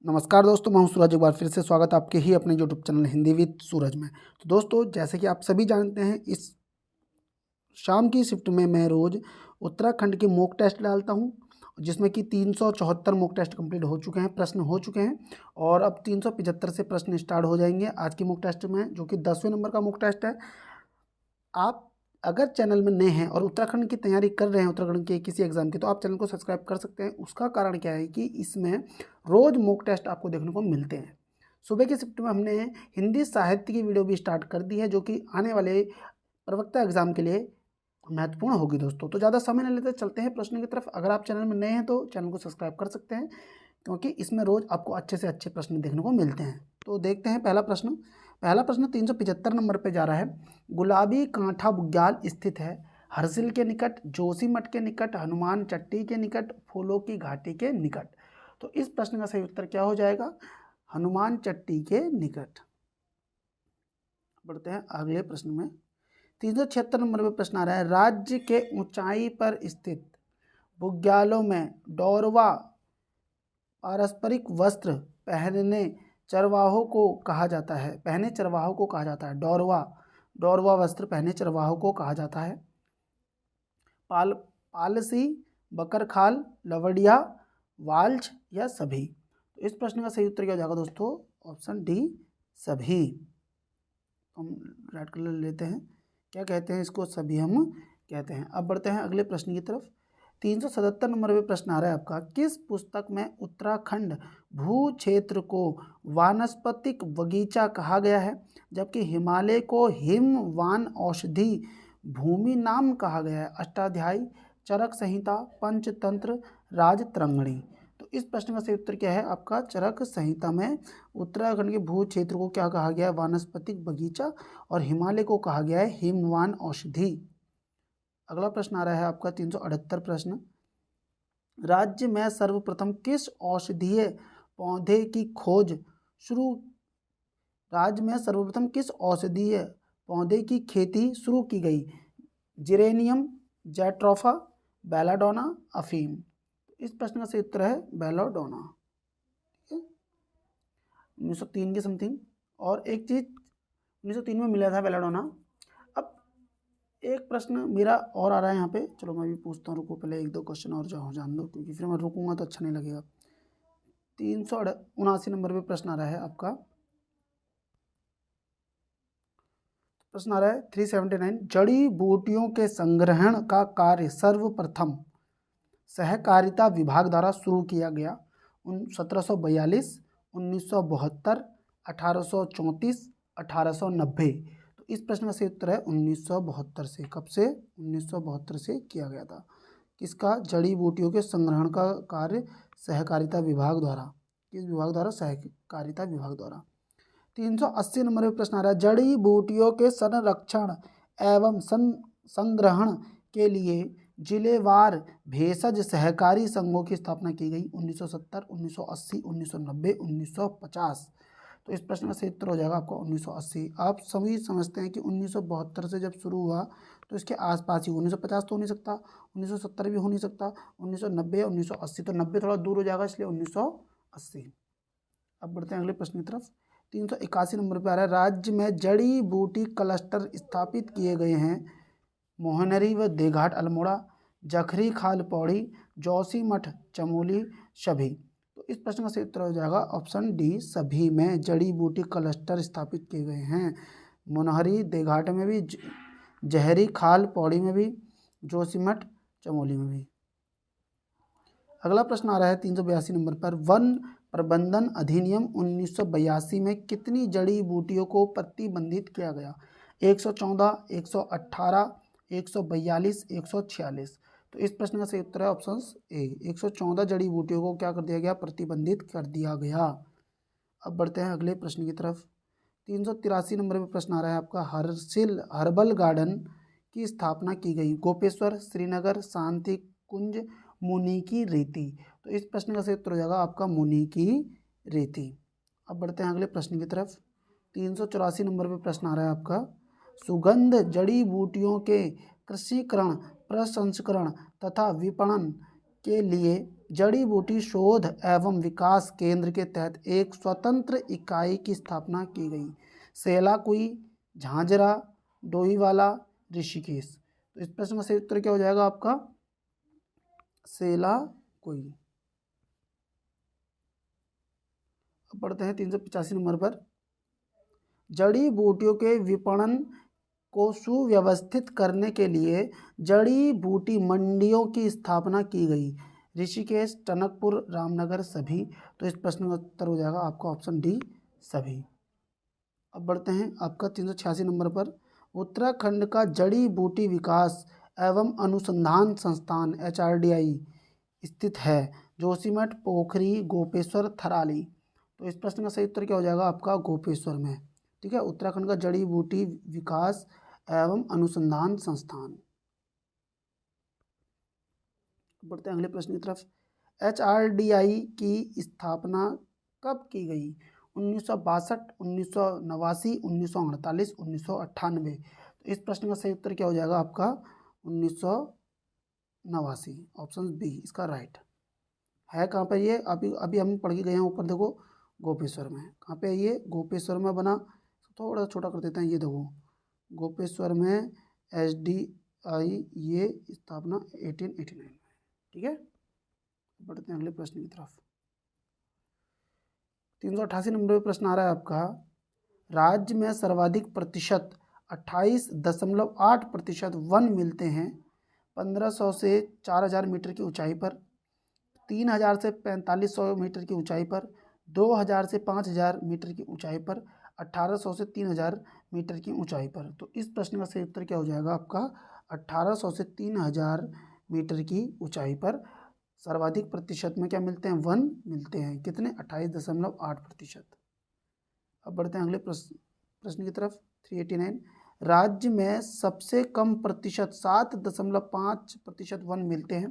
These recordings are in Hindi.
नमस्कार दोस्तों, मैं हूं सूरज। एक बार फिर से स्वागत है आपके ही अपने यूट्यूब चैनल हिंदी विद सूरज में। तो दोस्तों, जैसे कि आप सभी जानते हैं, इस शाम की शिफ्ट में मैं रोज़ उत्तराखंड के मॉक टेस्ट डालता हूं, जिसमें कि 374 मॉक टेस्ट कंप्लीट हो चुके हैं, प्रश्न हो चुके हैं और अब 375 से प्रश्न स्टार्ट हो जाएंगे आज की मॉक टेस्ट में, जो कि 10वें नंबर का मॉक टेस्ट है। आप अगर चैनल में नए हैं और उत्तराखंड की तैयारी कर रहे हैं, उत्तराखंड के किसी एग्जाम की, तो आप चैनल को सब्सक्राइब कर सकते हैं। उसका कारण क्या है कि इसमें रोज़ मॉक टेस्ट आपको देखने को मिलते हैं। सुबह की शिफ्ट में हमने हिंदी साहित्य की वीडियो भी स्टार्ट कर दी है, जो कि आने वाले प्रवक्ता एग्जाम के लिए महत्वपूर्ण होगी दोस्तों। तो ज़्यादा समय नहीं लेते, चलते हैं प्रश्न की तरफ। अगर आप चैनल में नए हैं तो चैनल को सब्सक्राइब कर सकते हैं, क्योंकि इसमें रोज़ आपको अच्छे से अच्छे प्रश्न देखने को मिलते हैं। तो देखते हैं पहला प्रश्न 375 नंबर पे जा रहा है। गुलाबी कांठा बुग्याल स्थित है हरसिल के निकट, जोशीमठ के निकट, हनुमान चट्टी के निकट, फूलों की घाटी के निकट। तो इस प्रश्न का सही उत्तर क्या हो जाएगा? हनुमान चट्टी के निकट। बढ़ते हैं अगले प्रश्न में। 376 नंबर पे प्रश्न आ रहा है। राज्य के ऊंचाई पर स्थित बुग्यालों में डोरवा पारंपरिक वस्त्र पहने चरवाहों को कहा जाता है। डोरवा वस्त्र पहने चरवाहों को कहा जाता है। पालसी, बकरखाल, लवड़िया, वाल्च या सभी। तो इस प्रश्न का सही उत्तर क्या हो जाएगा दोस्तों? ऑप्शन डी, सभी। हम रेड कलर लेते हैं, क्या कहते हैं इसको? सभी हम कहते हैं। अब बढ़ते हैं अगले प्रश्न की तरफ। 377 नंबर पे प्रश्न आ रहा है आपका। किस पुस्तक में उत्तराखंड भू क्षेत्र को वानस्पतिक बगीचा कहा गया है, जबकि हिमालय को हिम वान औषधि भूमि नाम कहा गया है? अष्टाध्यायी, चरक संहिता, पंचतंत्र, राजतरंगिणी। तो इस प्रश्न का सही उत्तर क्या है आपका? चरक संहिता में उत्तराखंड के भू क्षेत्र को क्या कहा गया है? वानस्पतिक बगीचा। और हिमालय को कहा गया है हिमवान औषधि। अगला प्रश्न आ रहा है आपका 378 प्रश्न। राज्य में सर्वप्रथम किस औषधीय पौधे की खोज शुरू राज्य में सर्वप्रथम किस औषधीय पौधे की खेती शुरू की गई? जिरेनियम, जैट्रोफा, बेलाडोना, अफीम। इस प्रश्न का सही उत्तर है बेलाडोना। 1903 के समथिंग। और एक चीज 1903 में मिला था बेलाडोना। अब एक प्रश्न मेरा और आ रहा है यहाँ पे, चलो मैं भी पूछता हूँ। रुको, पहले एक दो क्वेश्चन और जान दो, क्योंकि फिर मैं रुकूंगा तो अच्छा नहीं लगेगा। 379 नंबर पे प्रश्न आ रहा है आपका। प्रश्न आ रहा है 379। जड़ी बूटियों के संग्रहण का कार्य सर्वप्रथम सहकारिता विभाग द्वारा शुरू किया गया। 1742, 1972, 1834, 1890। तो इस प्रश्न का सही उत्तर है 1972 से। कब से? 1972 से किया गया था। किसका? जड़ी बूटियों के संग्रहण का कार्य सहकारिता विभाग द्वारा। किस विभाग द्वारा? सहकारिता विभाग द्वारा। 380 नंबर पे प्रश्न आ रहा है। जड़ी बूटियों के संरक्षण एवं संग्रहण के लिए जिलेवार भेषज सहकारी संघों की स्थापना की गई। 1970, 1980, 1990, 1950। तो इस प्रश्न का सही उत्तर हो जाएगा आपको 1980। आप सभी समझते हैं कि 1972 से जब शुरू हुआ तो इसके आसपास ही, 1950 तो हो नहीं सकता, 1970 भी हो नहीं सकता, 1990 या 1980। तो 90 थोड़ा दूर हो जाएगा, इसलिए 1980। अब बढ़ते हैं अगले प्रश्न की तरफ। 381 नंबर पर आ रहा है। राज्य में जड़ी बूटी क्लस्टर स्थापित किए गए हैं। मोहनरी व देघाट अल्मोड़ा, जखरी खाल पौड़ी, जोशीमठ चमोली, सभी। तो इस प्रश्न का सही उत्तर हो जाएगा ऑप्शन डी, सभी में जड़ी बूटी क्लस्टर स्थापित किए गए हैं। मोनहरी देघाट में भी, जहरी खाल पौड़ी में भी, जोशीमठ चमोली में भी। अगला प्रश्न आ रहा है 382 नंबर पर। वन प्रबंधन अधिनियम 1982 में कितनी जड़ी बूटियों को प्रतिबंधित किया गया? 114, 118, 142, 146। तो इस प्रश्न का सही उत्तर है ऑप्शन ए, 114 जड़ी बूटियों को क्या कर दिया गया? प्रतिबंधित कर दिया गया। अब बढ़ते हैं अगले प्रश्न की तरफ। 383 नंबर पे प्रश्न आ रहा है आपका। हर्सिल हर्बल गार्डन की स्थापना की गई। गोपेश्वर, श्रीनगर, शांति कुंज, मुनि की रीति। तो इस प्रश्न का सही उत्तर हो जाएगा आपका मुनि की रीति। अब बढ़ते हैं अगले प्रश्न की तरफ। 384 नंबर पे प्रश्न आ रहा है आपका। सुगंध जड़ी बूटियों के कृषिकरण, प्रसंस्करण तथा विपणन के लिए जड़ी बूटी शोध एवं विकास केंद्र के तहत एक स्वतंत्र इकाई की स्थापना की गई? सेलाकुई, झांझरा, डोईवाला, ऋषिकेश। तो इस प्रश्न का सही उत्तर क्या हो जाएगा आपका? सेलाकुई। अब पढ़ते हैं 385 नंबर पर। जड़ी बूटियों के विपणन को सुव्यवस्थित करने के लिए जड़ी बूटी मंडियों की स्थापना की गई। ऋषिकेश, टनकपुर, रामनगर, सभी। तो इस प्रश्न का उत्तर हो जाएगा आपका ऑप्शन डी, सभी। अब बढ़ते हैं आपका 386 नंबर पर। उत्तराखंड का जड़ी बूटी विकास एवं अनुसंधान संस्थान HRDI स्थित है? जोशीमठ, पोखरी, गोपेश्वर, थराली। तो इस प्रश्न का सही उत्तर क्या हो जाएगा आपका? गोपेश्वर में। ठीक है, उत्तराखंड का जड़ी बूटी विकास एवं अनुसंधान संस्थान। बढ़ते हैं अगले प्रश्न की तरफ। HRDI की स्थापना कब की गई? 1962, 1989, 1948, 1998। तो इस प्रश्न का सही उत्तर क्या हो जाएगा आपका? 1989, ऑप्शन बी इसका राइट है। कहाँ पर ये? अभी अभी हम पढ़ के गए हैं ऊपर, देखो गोपेश्वर में। कहाँ पे है ये? गोपेश्वर में बना। थोड़ा छोटा कर देते हैं, ये देखो गोपेश्वर में HDI ये स्थापना 1889 में। ठीक है, बढ़ते हैं अगले प्रश्न की तरफ। 388 नंबर पर प्रश्न आ रहा है आपका। राज्य में सर्वाधिक प्रतिशत 28.8% वन मिलते हैं 1500 से 4000 मीटर की ऊंचाई पर, 3000 से 4500 मीटर की ऊंचाई पर, 2000 से 5000 मीटर की ऊंचाई पर, 1800 से 3000 मीटर की ऊंचाई पर। तो इस प्रश्न का सही उत्तर क्या हो जाएगा आपका? 1800 से 3000 मीटर की ऊंचाई पर सर्वाधिक प्रतिशत में क्या मिलते हैं? वन मिलते हैं। कितने? 28.8%। अब बढ़ते हैं अगले प्रश्न की तरफ। 389। राज्य में सबसे कम प्रतिशत 7.5% वन मिलते हैं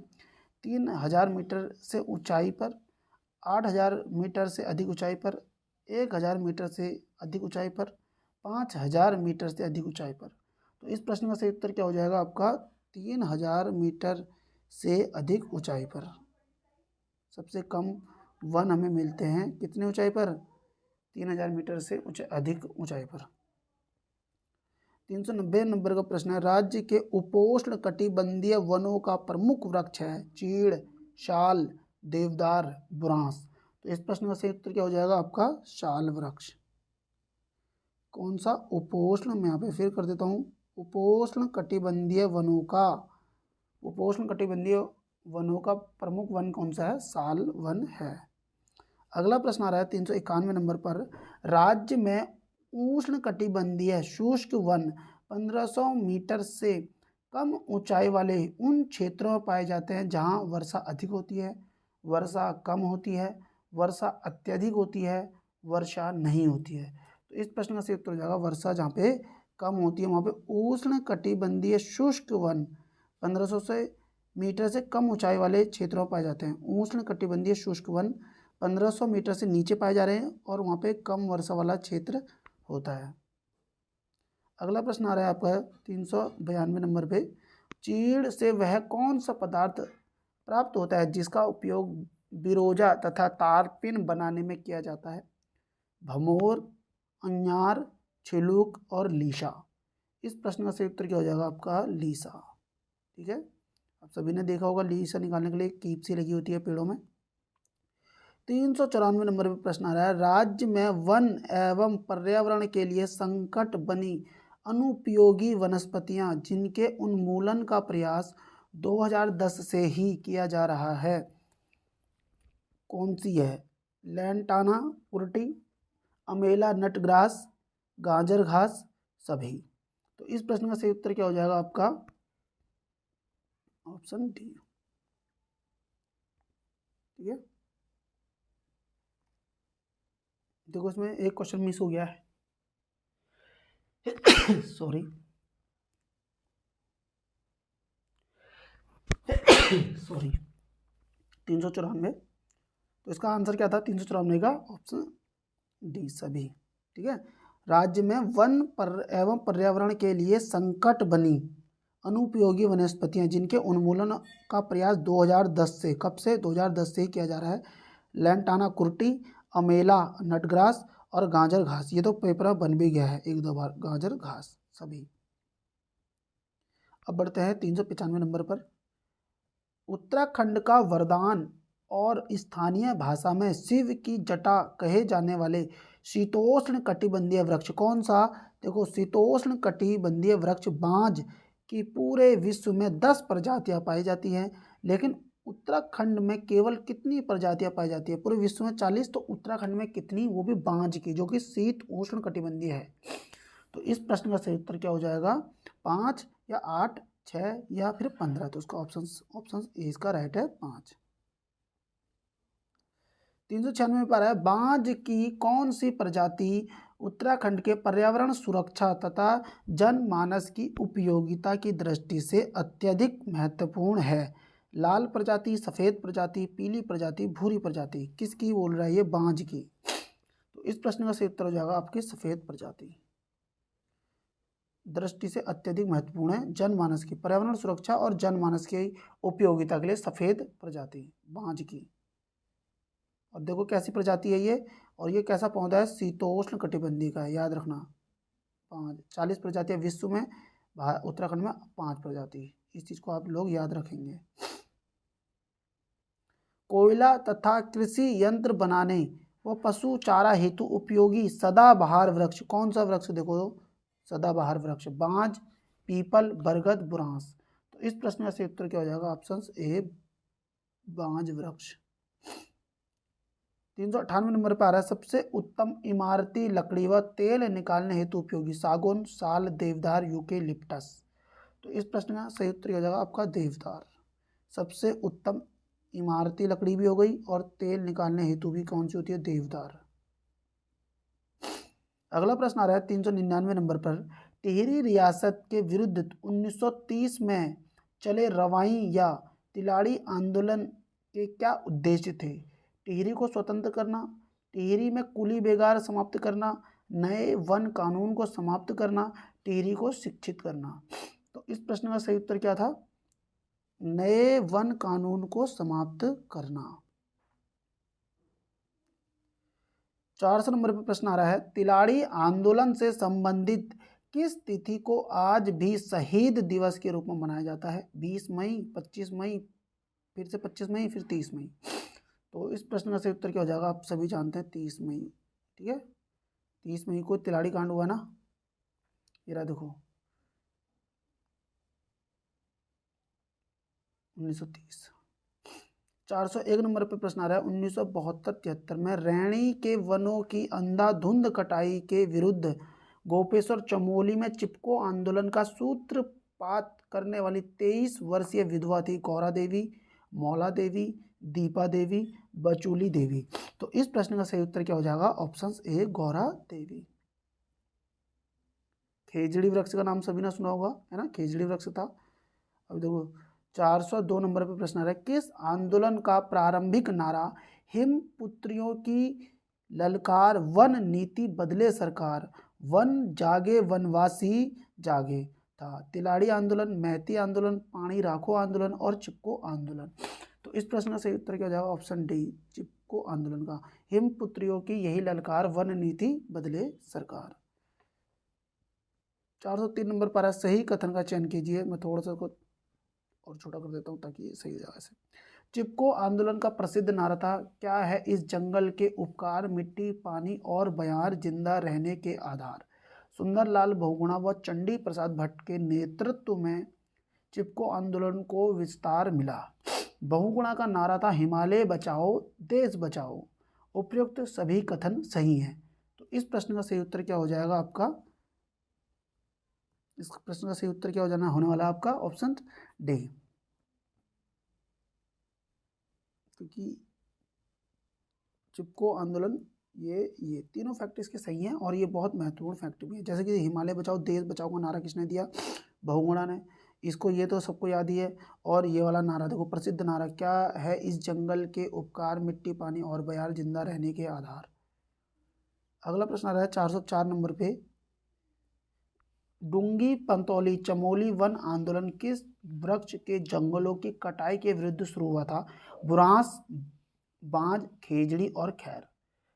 3000 मीटर से ऊंचाई पर, 8000 मीटर से अधिक ऊंचाई पर, 1000 मीटर से अधिक ऊंचाई पर, 5000 मीटर से अधिक ऊंचाई पर। तो इस प्रश्न का सही उत्तर क्या हो जाएगा आपका? 3000 मीटर से अधिक ऊंचाई पर सबसे कम वन हमें मिलते हैं। कितने ऊंचाई पर? 3000 मीटर से अधिक ऊंचाई पर। 390 नंबर का प्रश्न है। राज्य के उपोष्ण कटिबंधीय वनों का प्रमुख वृक्ष है? चीड़, शाल, देवदार, बुरांस। तो इस प्रश्न का सही उत्तर क्या हो जाएगा आपका? शाल वृक्ष। कौन सा? उपोष्ण। मैं यहाँ पे फिर कर देता हूँ। उपोष्ण कटिबंधीय वनों का, उपोष्ण कटिबंधीय वनों का प्रमुख वन कौन सा है? साल वन है। अगला प्रश्न आ रहा है 391 नंबर पर। राज्य में उष्ण कटिबंधीय शुष्क वन 1500 मीटर से कम ऊंचाई वाले उन क्षेत्रों में पाए जाते हैं जहां वर्षा अधिक होती है, वर्षा कम होती है, वर्षा अत्यधिक होती है, वर्षा नहीं होती है। तो इस प्रश्न का सही उत्तर हो जाएगा वर्षा जहाँ पे कम होती है वहाँ पे उष्ण कटिबंधीय शुष्क वन 1500 से मीटर से कम ऊंचाई वाले क्षेत्रों में पाए जाते हैं। उष्ण कटिबंधीय शुष्क वन 1500 मीटर से नीचे पाए जा रहे हैं और वहाँ पे कम वर्षा वाला क्षेत्र होता है। अगला प्रश्न आ रहा है आपका 392 नंबर पे। चीड़ से वह कौन सा पदार्थ प्राप्त होता है जिसका उपयोग बिरोजा तथा तारपिन बनाने में किया जाता है? भमोर, अंजार, छिलुक और लीसा। इस प्रश्न का सही उत्तर क्या हो जाएगा आपका? लीसा। ठीक है, आप सभी ने देखा होगा लीसा निकालने के लिए कीप सी लगी होती है पेड़ों में। 394 नंबर पर प्रश्न आ रहा है। राज्य में वन एवं पर्यावरण के लिए संकट बनी अनुपयोगी वनस्पतियां जिनके उन्मूलन का प्रयास 2010 से ही किया जा रहा है कौन सी है? लैंटाना, उर्टी, अमेला नटग्रास, गाजर घास, सभी। तो इस प्रश्न का सही उत्तर क्या हो जाएगा आपका? Option D. ठीक है, देखो इसमें एक क्वेश्चन मिस हो गया है सॉरी सॉरी 394। तो इसका आंसर क्या था? 394 का ऑप्शन डी, सभी। ठीक है, राज्य में वन पर एवं पर्यावरण के लिए संकट बनी अनुपयोगी वनस्पतियां जिनके उन्मूलन का प्रयास 2010 से, कब से, 2010 से ही किया जा रहा है। लैंटाना कुर्टी, अमेला नटग्रास और गाजर घास। ये तो पेपर में बन भी गया है एक दो बार, गाजर घास सभी। अब बढ़ते हैं 395 नंबर पर। उत्तराखंड का वरदान और स्थानीय भाषा में शिव की जटा कहे जाने वाले शीतोष्ण कटिबंधीय वृक्ष कौन सा? देखो, शीतोष्ण कटिबंधीय वृक्ष बांज की पूरे विश्व में 10 प्रजातियां पाई जाती हैं, लेकिन उत्तराखंड में केवल कितनी प्रजातियां पाई जाती है? पूरे विश्व में 40, तो उत्तराखंड में कितनी? वो भी बांज की, जो कि शीत उष्ण कटिबंधीय है। तो इस प्रश्न का सही उत्तर क्या हो जाएगा? 5 या 8, 6 या फिर 15। तो उसका ऑप्शन ए इसका राइट है 5। 396 पर है, बांज की कौन सी प्रजाति उत्तराखंड के पर्यावरण सुरक्षा तथा जनमानस की उपयोगिता की दृष्टि से अत्यधिक महत्वपूर्ण है? लाल प्रजाति, सफेद प्रजाति, पीली प्रजाति, भूरी प्रजाति। किसकी बोल रहा है ये? बांज की। तो इस प्रश्न का सही उत्तर हो जाएगा आपकी सफेद प्रजाति। दृष्टि से अत्यधिक महत्वपूर्ण है, जनमानस की, पर्यावरण सुरक्षा और जनमानस की उपयोगिता के लिए सफेद प्रजाति बांज की। और देखो कैसी प्रजाति है ये, और ये कैसा पौधा है? शीतोष्ण कटिबंधीय का है, याद रखना। 5, 40 प्रजातियां विश्व में, उत्तराखंड में 5 प्रजाति। इस चीज को आप लोग याद रखेंगे। कोयला तथा कृषि यंत्र बनाने व पशु चारा हेतु उपयोगी सदाबहार वृक्ष कौन सा वृक्ष? देखो, सदाबहार वृक्ष बांज, पीपल, बरगद, बुरांस। तो इस प्रश्न का सही उत्तर क्या हो जाएगा? ऑप्शन ए बांज वृक्ष। 398 नंबर पर आ रहा है, सबसे उत्तम इमारती लकड़ी व तेल निकालने हेतु उपयोगी सागौन, साल, देवदार, यूकेलिप्टस। तो इस प्रश्न का सही उत्तर हो जाएगा आपका देवदार। सबसे उत्तम इमारती लकड़ी भी हो गई और तेल निकालने हेतु भी कौन सी होती है? देवदार। अगला प्रश्न आ रहा है 399 नंबर पर, टिहरी रियासत के विरुद्ध 1930 में चले रवाई या तिलाड़ी आंदोलन के क्या उद्देश्य थे? टिहरी को स्वतंत्र करना, टिहरी में कुली बेगार समाप्त करना, नए वन कानून को समाप्त करना, टिहरी को शिक्षित करना। तो इस प्रश्न का सही उत्तर क्या था? नए वन कानून को समाप्त करना। 400 नंबर पर प्रश्न आ रहा है, तिलाड़ी आंदोलन से संबंधित किस तिथि को आज भी शहीद दिवस के रूप में मनाया जाता है? 20 मई, 25 मई, फिर से 25 मई, फिर 30 मई। तो इस प्रश्न का सही उत्तर क्या हो जाएगा? आप सभी जानते हैं 30 मई। ठीक है, 30 मई को तिलाड़ी कांड हुआ ना, ये रहा देखो 1930। 401 नंबर पर प्रश्न आ रहा है, 1972-73 में रैणी के वनों की अंधाधुंध कटाई के विरुद्ध गोपेश्वर चमोली में चिपको आंदोलन का सूत्रपात करने वाली 23 वर्षीय विधवा थी गौरा देवी, मौला देवी, दीपा देवी, बचूली देवी। तो इस प्रश्न का सही उत्तर क्या हो जाएगा? Option A Gaura Devi. खेजड़ी वृक्ष का नाम सभी ने सुना होगा, है ना, खेजड़ी वृक्ष था। अब देखो 402 नंबर पर प्रश्न आ रहा है, किस आंदोलन का प्रारंभिक नारा हिम पुत्रियों की ललकार, वन नीति बदले सरकार, वन जागे वनवासी जागे था? तिलाड़ी आंदोलन, मैती आंदोलन, पानी राखो आंदोलन और चिपको आंदोलन। तो इस प्रश्न का सही उत्तर क्या हो जाएगा? ऑप्शन डी चिपको आंदोलन का। हिम पुत्रियों की यही ललकार, वन नीति बदले सरकार। 403 नंबर पर सही कथन का चयन कीजिए। मैं थोड़ा सा और छोटा कर देता हूँ ताकि ये सही जगह से। चिपको आंदोलन का प्रसिद्ध नारा था, क्या है इस जंगल के उपकार, मिट्टी, पानी और बयार, जिंदा रहने के आधार। सुंदरलाल बहुगुणा व चंडी प्रसाद भट्ट के नेतृत्व में चिपको आंदोलन को विस्तार मिला। बहुगुणा का नारा था, हिमालय बचाओ, देश बचाओ। उपयुक्त सभी कथन सही हैं। तो इस प्रश्न का सही उत्तर क्या हो जाएगा आपका? इस प्रश्न का सही उत्तर क्या हो जाना होने वाला आपका? Option D. क्योंकि चिपको आंदोलन ये तीनों फैक्ट इसके सही हैं और ये बहुत महत्वपूर्ण फैक्ट भी है। जैसे कि हिमालय बचाओ देश बचाओ का नारा किसने दिया? बहुगुणा ने। इसको ये तो सबको याद ही है। और ये वाला नारा देखो, प्रसिद्ध नारा, क्या है इस जंगल के उपकार, मिट्टी, पानी और बयार, जिंदा रहने के आधार। अगला प्रश्न आ रहा है 404 नंबर पे, डूंगी पंतौली चमोली वन आंदोलन किस वृक्ष के जंगलों की कटाई के विरुद्ध शुरू हुआ था? बुरांस, बांज, खेजड़ी और खैर।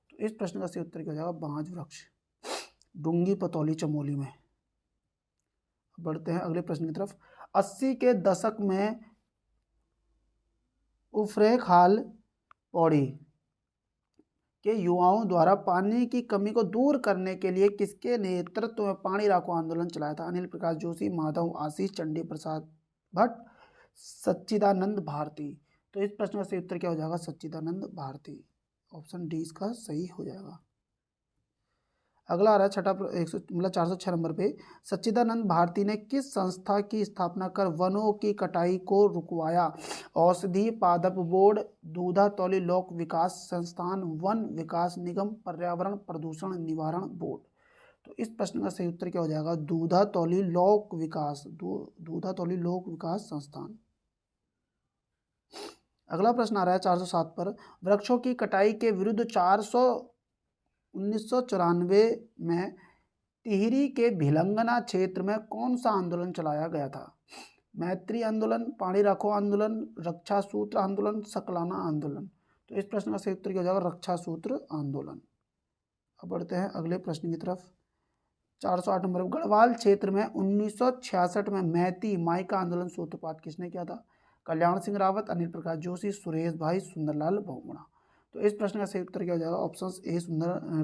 तो इस प्रश्न का सही उत्तर क्या हो जाएगा? बांज वृक्ष, डूंगी पंतौली चमोली में। बढ़ते हैं अगले प्रश्न की तरफ। 80 के दशक में उफरैंखाल पौड़ी के युवाओं द्वारा पानी की कमी को दूर करने के लिए किसके नेतृत्व में पानी राखो आंदोलन चलाया था? अनिल प्रकाश जोशी, माधव आशीष, चंडी प्रसाद भट्ट, सच्चिदानंद भारती। तो इस प्रश्न का सही उत्तर क्या हो जाएगा? सच्चिदानंद भारती। ऑप्शन डी इसका सही हो जाएगा। अगला आ रहा है छठा 406 नंबर पे। सच्चिदानंद भारती ने किस संस्था की स्थापना कर वनों की कटाई को रुकवाया? औषधि पादप बोर्ड, दूधा तौली लोक विकास संस्थान, वन विकास निगम, पर्यावरण प्रदूषण निवारण बोर्ड। तो इस प्रश्न का सही उत्तर क्या हो जाएगा? दूधा तौली लोक विकास, दूधा तौली लोक विकास संस्थान। अगला प्रश्न आ रहा है 407 पर। वृक्षों की कटाई के विरुद्ध 1994 में टिहरी के भिलंगना क्षेत्र में कौन सा आंदोलन चलाया गया था? मैत्री आंदोलन, पानी राखो आंदोलन, रक्षा सूत्र आंदोलन, सकलाना आंदोलन। तो इस प्रश्न का सही उत्तर क्या हो जाएगा? रक्षा सूत्र आंदोलन। अब बढ़ते हैं अगले प्रश्न की तरफ। 408 नंबर। गढ़वाल क्षेत्र में 1966 में मैती माई का आंदोलन सूत्रपात किसने किया था? कल्याण सिंह रावत, अनिल प्रकाश जोशी, सुरेश भाई, सुंदरलाल बहुगुणा। तो इस प्रश्न का सही उत्तर क्या हो जाएगा? Option A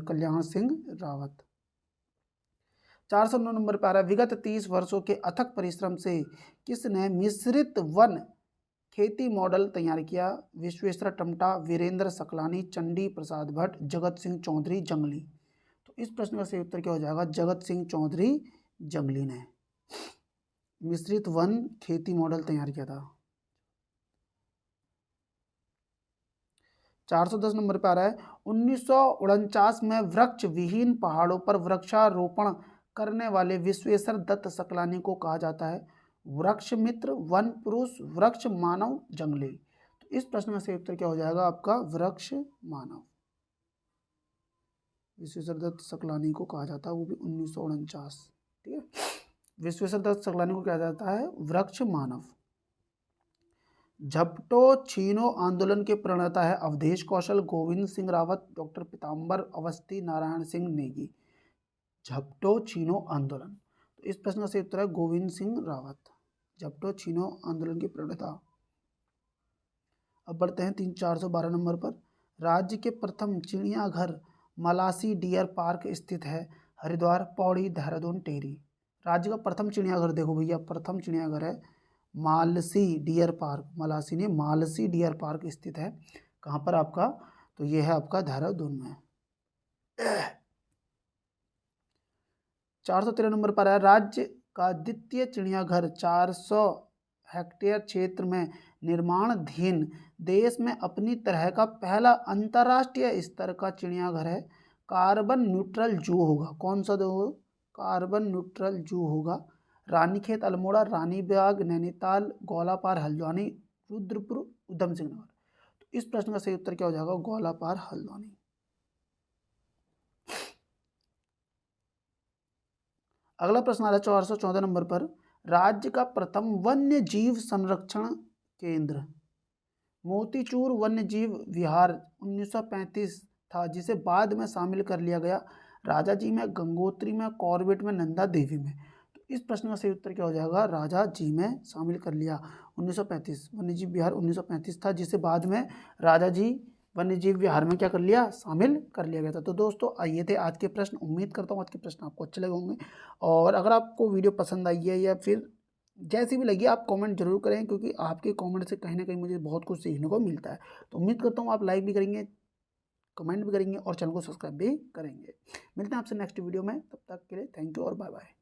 Kalyan Singh Rawat. 409 number पर आ रहा है। विगत 30 वर्षों के अथक परिश्रम से किसने मिश्रित वन खेती मॉडल तैयार किया? विश्वेश्वर टमटा, वीरेंद्र सकलानी, चंडी प्रसाद भट्ट, जगत सिंह चौधरी जंगली। तो इस प्रश्न का सही उत्तर क्या हो जाएगा? जगत सिंह चौधरी जंगली ने मिश्रित वन खेती मॉडल तैयार किया था। 410 नंबर पर आ रहा है। 1949 में वृक्ष विहीन पहाड़ों पर वृक्षारोपण करने वाले विश्वेश्वर दत्त सकलानी को कहा जाता है? वृक्ष मित्र, वन पुरुष, वृक्ष मानव, जंगली। तो इस प्रश्न में सही उत्तर क्या हो जाएगा आपका? वृक्ष मानव। विश्वेश्वर दत्त सकलानी को कहा जाता है, वो भी 1949। ठीक है, विश्वेश्वर दत्त सकलानी को कहा जाता है वृक्ष मानव। झपटो छीनो आंदोलन के प्रणेता है अवधेश कौशल, गोविंद सिंह रावत, डॉक्टर पीताम्बर अवस्थी, नारायण सिंह नेगी। झपटो छीनो आंदोलन। तो इस प्रश्न का सही उत्तर है गोविंद सिंह रावत, झपटो छीनो आंदोलन के प्रणेता। अब बढ़ते हैं 412 नंबर पर। राज्य के प्रथम चिड़ियाघर मलासी डियर पार्क स्थित है? हरिद्वार, पौड़ी, देहरादून, टिहरी। राज्य का प्रथम चिड़ियाघर देखो भैया, प्रथम चिड़ियाघर है मालसी डियर पार्क। मलासी ने मालसी डियर पार्क स्थित है कहाँ पर आपका? तो ये है आपका देहरादून में। 413 नंबर पर है। राज्य का द्वितीय चिड़ियाघर 400 हेक्टेयर क्षेत्र में निर्माणाधीन देश में अपनी तरह का पहला अंतर्राष्ट्रीय स्तर का चिड़ियाघर है। कार्बन न्यूट्रल जू होगा। कौन सा दो? कार्बन न्यूट्रल जू होगा। रानीखेत, अल्मोड़ा, रानीबाग, नैनीताल, गौलापार, हल्द्वानी, रुद्रपुर, उधम सिंह नगर। तो इस प्रश्न का सही उत्तर क्या हो जाएगा? गौलापार, हल्द्वानी। अगला प्रश्न आ रहा है 414 नंबर पर। राज्य का प्रथम वन्य जीव संरक्षण केंद्र मोतीचूर वन्य जीव विहार 1935 था, जिसे बाद में शामिल कर लिया गया राजाजी में, गंगोत्री में, कॉर्बेट में, नंदा देवी में। तो इस प्रश्न का सही उत्तर क्या हो जाएगा? राजाजी में शामिल कर लिया 1935। वन्यजीव विहार 1935 था, जिसे बाद में राजाजी वन्यजीव विहार में क्या कर लिया? शामिल कर लिया गया था। तो दोस्तों आइए थे आज के प्रश्न। उम्मीद करता हूँ आज के प्रश्न आपको अच्छे लगे होंगे, और अगर आपको वीडियो पसंद आई है या फिर जैसी भी लगी आप कमेंट जरूर करें, क्योंकि आपके कमेंट से कहीं ना कहीं मुझे बहुत कुछ सीखने को मिलता है। तो उम्मीद करता हूँ आप लाइक भी करेंगे, कमेंट भी करेंगे और चैनल को सब्सक्राइब भी करेंगे। मिलते हैं आपसे नेक्स्ट वीडियो में, तब तक के लिए थैंक यू और बाय बाय।